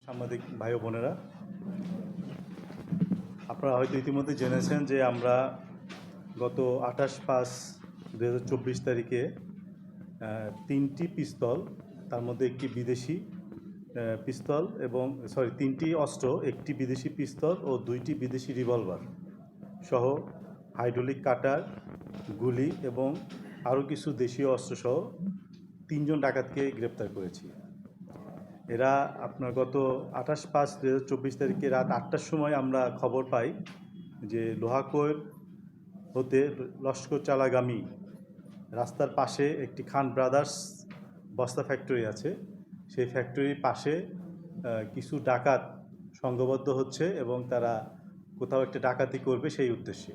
সাংবাদিক ভাই ও বোনেরা, আপনারা হয়তো ইতিমধ্যে জেনেছেন যে আমরা গত 28/5/2024 তারিখে 3টি পিস্তল, তার মধ্যে একটি বিদেশি পিস্তল এবং 3টি অস্ত্র, একটি বিদেশি পিস্তল ও 2টি বিদেশি রিভলভার সহ হাইড্রোলিক কাটার, গুলি এবং আরও কিছু দেশীয় অস্ত্রসহ 3জন ডাকাতকে গ্রেপ্তার করেছি। এরা আপনার গত 28/5/2024 তারিখে রাত 8টার সময় আমরা খবর পাই যে লোহাকোর হতে লস্কর চালাগামী রাস্তার পাশে একটি খান ব্রাদার্স বস্তা ফ্যাক্টরি আছে। সেই ফ্যাক্টরির পাশে কিছু ডাকাত সংঘবদ্ধ হচ্ছে এবং তারা কোথাও একটা ডাকাতি করবে সেই উদ্দেশ্যে।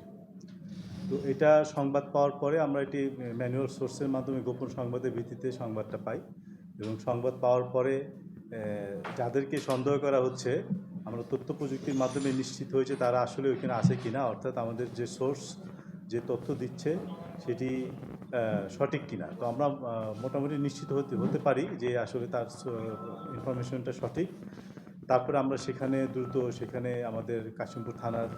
তো এটা সংবাদ পাওয়ার পরে আমরা এটি ম্যানুয়াল সোর্সের মাধ্যমে গোপন সংবাদের ভিত্তিতে সংবাদটা পাই এবং সংবাদ পাওয়ার পরে যাদেরকে সন্দেহ করা হচ্ছে আমরা তথ্য প্রযুক্তির মাধ্যমে নিশ্চিত হয়েছে তারা আসলে ওইখানে আছে কিনা, অর্থাৎ আমাদের যে সোর্স যে তথ্য দিচ্ছে সেটি সঠিক কিনা। তো আমরা মোটামুটি নিশ্চিত হতে পারি যে আসলে তার ইনফরমেশনটা সঠিক। তারপরে আমরা সেখানে আমাদের কাশিমপুর থানার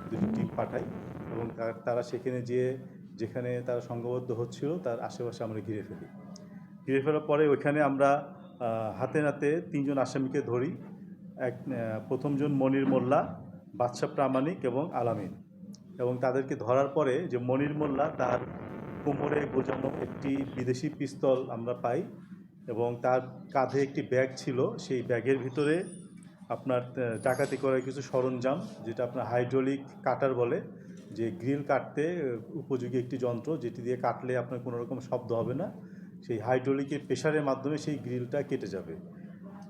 2টি টিম পাঠাই এবং তারা সেখানে যেখানে তারা সংঘবদ্ধ হচ্ছিল তার আশেপাশে আমরা ঘিরে ফেলার পরে ওইখানে আমরা হাতে নাতে 3জন আসামিকে ধরি। প্রথমজন মনির মোল্লা, বাদশা প্রামাণিক এবং আলামিন। এবং তাদেরকে ধরার পরে যে মনির মোল্লা, তার কোমরে গোজানো একটি বিদেশি পিস্তল আমরা পাই এবং তার কাঁধে একটি ব্যাগ ছিল। সেই ব্যাগের ভিতরে আপনার ডাকাতি করার কিছু সরঞ্জাম, যেটা আপনার হাইড্রোলিক কাটার বলে, যে গ্রিল কাটতে উপযোগী একটি যন্ত্র, যেটি দিয়ে কাটলে আপনার কোনো রকম শব্দ হবে না। সেই হাইড্রোলিকের প্রেশারের মাধ্যমে সেই গ্রিলটা কেটে যাবে।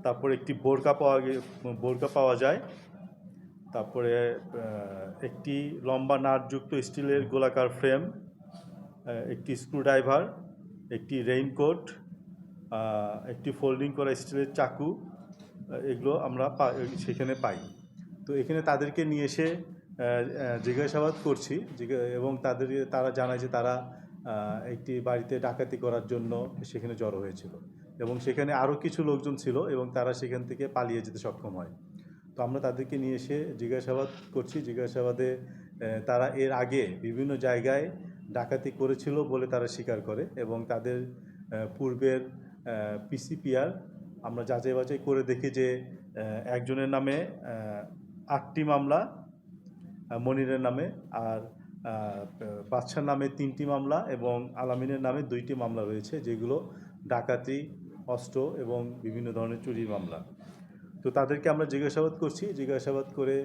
তারপর একটি বোরকা পাওয়া যায়। তারপরে একটি লম্বা নাটযুক্ত স্টিলের গোলাকার ফ্রেম, একটি স্ক্রুড্রাইভার, একটি রেইনকোট, একটি ফোল্ডিং করা স্টিলের চাকু, এগুলো আমরা সেখানে পাই। তো এখানে তাদেরকে নিয়ে এসে জিজ্ঞাসাবাদ করছি এবং তারা জানায় যে তারা একটি বাড়িতে ডাকাতি করার জন্য সেখানে জড়ো হয়েছিল এবং সেখানে আরও কিছু লোকজন ছিল এবং তারা সেখান থেকে পালিয়ে যেতে সক্ষম হয়। তো আমরা তাদেরকে নিয়ে এসে জিজ্ঞাসাবাদ করছি। জিজ্ঞাসাবাদে তারা এর আগে বিভিন্ন জায়গায় ডাকাতি করেছিল বলে তারা স্বীকার করে এবং তাদের পূর্বের পিসিপিআর আমরা যাচাই বাছাই করে দেখি যে একজনের নামে 8টি মামলা, মনিরের নামে, আর বাদশার নামে 3টি মামলা এবং আলামিনের নামে 2টি মামলা রয়েছে, যেগুলো ডাকাতি, অস্ত্র এবং বিভিন্ন ধরনের চুরির মামলা। তো তাদেরকে আমরা জিজ্ঞাসাবাদ করছি। জিজ্ঞাসাবাদ করে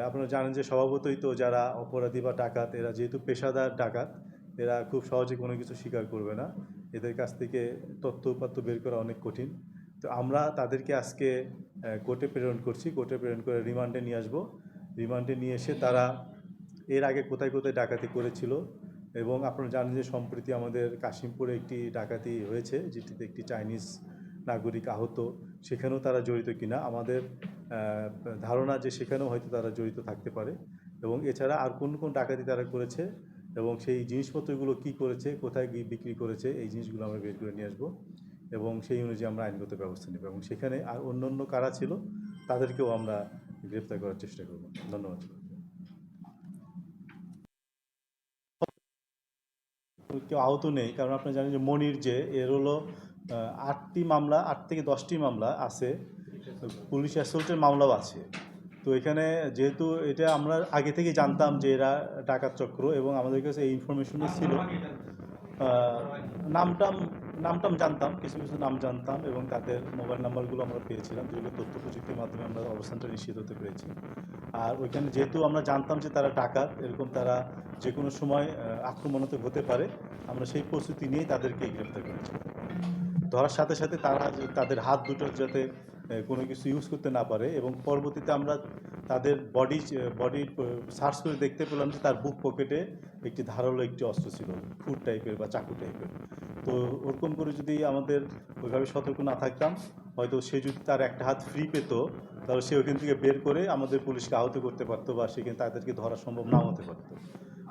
আপনারা জানেন যে স্বভাবতই তো যারা অপরাধী বা ডাকাত, এরা যেহেতু পেশাদার ডাকাত, এরা খুব সহজে কোনো কিছু স্বীকার করবে না। এদের কাছ থেকে তথ্য উপাত্ত বের করা অনেক কঠিন। তো আমরা তাদেরকে আজকে কোর্টে প্রেরণ করছি। কোর্টে প্রেরণ করে রিমান্ডে নিয়ে আসবো। রিমান্ডে নিয়ে এসে তারা এর আগে কোথায় কোথায় ডাকাতি করেছিল এবং আপনারা জানেন যে সম্প্রতি আমাদের কাশিমপুরে একটি ডাকাতি হয়েছে, যেটিতে একটি চাইনিজ নাগরিক আহত। সেখানেও তারা জড়িত কিনা আমাদের ধারণা যে সেখানেও হয়তো তারা জড়িত থাকতে পারে এবং এছাড়া আর কোন কোন ডাকাতি তারা করেছে এবং সেই জিনিসপত্রগুলো কি করেছে, কোথায় বিক্রি করেছে, এই জিনিসগুলো আমরা বের করে নিয়ে আসবো এবং সেই অনুযায়ী আমরা আইনগত ব্যবস্থা নেব এবং সেখানে আর অন্য কারা ছিল তাদেরকেও আমরা গ্রেপ্তার করার চেষ্টা করব। ধন্যবাদ। কেউ আহত নেই, কারণ আপনারা জানেন যে মনির এর হলো 8টি মামলা, 8 থেকে 10টি মামলা আছে, পুলিশ অ্যাসল্টের মামলাও আছে। তো এখানে যেহেতু এটা আমরা আগে থেকে জানতাম যে এরা ডাকাত চক্র এবং আমাদের কাছে এই ইনফরমেশনও ছিল, নামটাম জানতাম, কিছু নাম জানতাম এবং তাদের মোবাইল নাম্বারগুলো আমরা পেয়েছিলাম, যেগুলো তথ্য প্রযুক্তির মাধ্যমে আমরা অবস্থানটা নিশ্চিত হতে পেরেছি। আর ওইখানে যেহেতু আমরা জানতাম যে তারা ডাকাত, এরকম তারা যে কোনো সময় আক্রমণাত্মক হতে পারে, আমরা সেই প্রস্তুতি নিয়েই তাদেরকে গ্রেপ্তার করেছি। ধরার সাথে সাথে তারা তাদের হাত দুটো যাতে কোনো কিছু ইউজ করতে না পারে এবং পরবর্তীতে আমরা তাদের বডি সার্চ করে দেখতে পেলাম যে তার বুক পকেটে একটি ধারালো একটি অস্ত্র ছিল, ফুট টাইপের বা চাকু টাইপের। তো ওরকম করে যদি আমাদের ওইভাবে সতর্ক না থাকতাম, হয়তো সে যদি তার একটা হাত ফ্রি পেত, তাহলে সে ওইখান থেকে বের করে আমাদের পুলিশকে আহত করতে পারতো বা সেখানে তাদেরকে ধরা সম্ভব নাও হতে পারতো।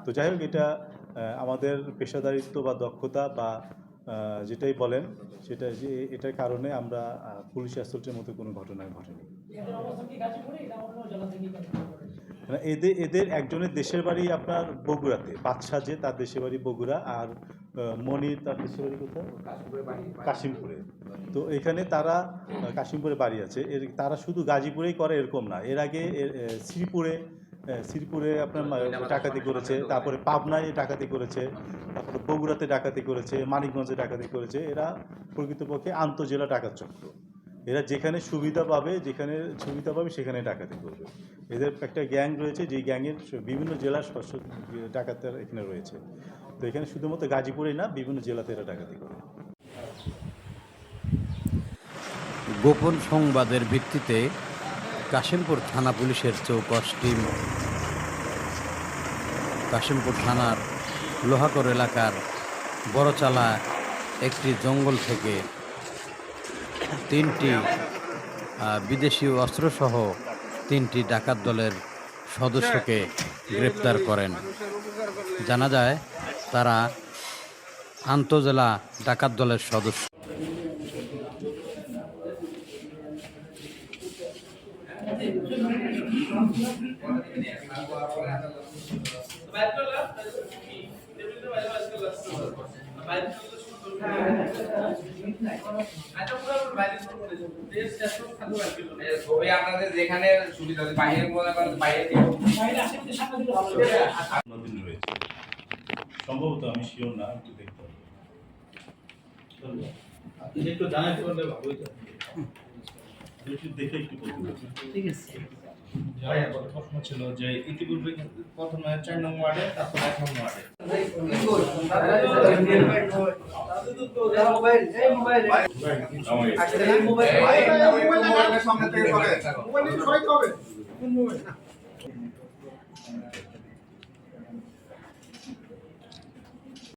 তো যাই হোক, এটা আমাদের পেশাদারিত্ব বা দক্ষতা বা যেটাই বলেন সেটা, যে এটার কারণে আমরা পুলিশ অ্যাসল্টের মতো কোনো ঘটনা ঘটেনি। এদের এদের একজনের দেশের বাড়ি আপনার বগুড়াতে, বাদশাহ যে তার দেশের বাড়ি বগুড়া, আর মনির তার দেশের বাড়ি কোথায়? কাশিমপুরে। তো এখানে তারা কাশিমপুরে বাড়ি আছে। তারা শুধু গাজীপুরেই করে এরকম না, এর আগে শ্রীপুরে আপনার ডাকাতি করেছে, তারপরে পাবনায় ডাকাতি করেছে, তারপরে বগুড়াতে ডাকাতি করেছে, মানিকগঞ্জে ডাকাতি করেছে। এরা প্রকৃতপক্ষে আন্তঃজেলা ডাকাত চক্র। এরা যেখানে সুবিধা পাবে সেখানে ডাকাতি করবে। এদের একটা গ্যাং রয়েছে, যেই গ্যাংয়ের বিভিন্ন জেলার ডাকাতের এখানে রয়েছে। তো এখানে শুধুমাত্র গাজীপুরেই না, বিভিন্ন জেলাতে এরা ডাকাতি করে। গোপন সংবাদের ভিত্তিতে কাশিমপুর থানা পুলিশের চৌকস টিম কাশিমপুর থানার লোহাকর এলাকার বড়চালা একটি জঙ্গল থেকে 3টি বিদেশি অস্ত্রসহ 3টি ডাকাত দলের সদস্যকে গ্রেপ্তার করেন। জানা যায় তারা আন্তঃজেলা ডাকাত দলের সদস্য। আপনাদের যেখানে সুবিধা বাইরে বাইরে রয়েছে সম্ভবত, আমি শিওর না, একটু দেখতে হবে। একটু জানাতে পারলে ভালো হতো। একটু দেখে একটু বলতে হবে। ঠিক আছে। প্রশ্ন ছিল যে ইতিপূর্বে প্রথমে 4 নং ওয়ার্ডে, তারপর 1 নং ওয়ার্ডে সামনে থেকে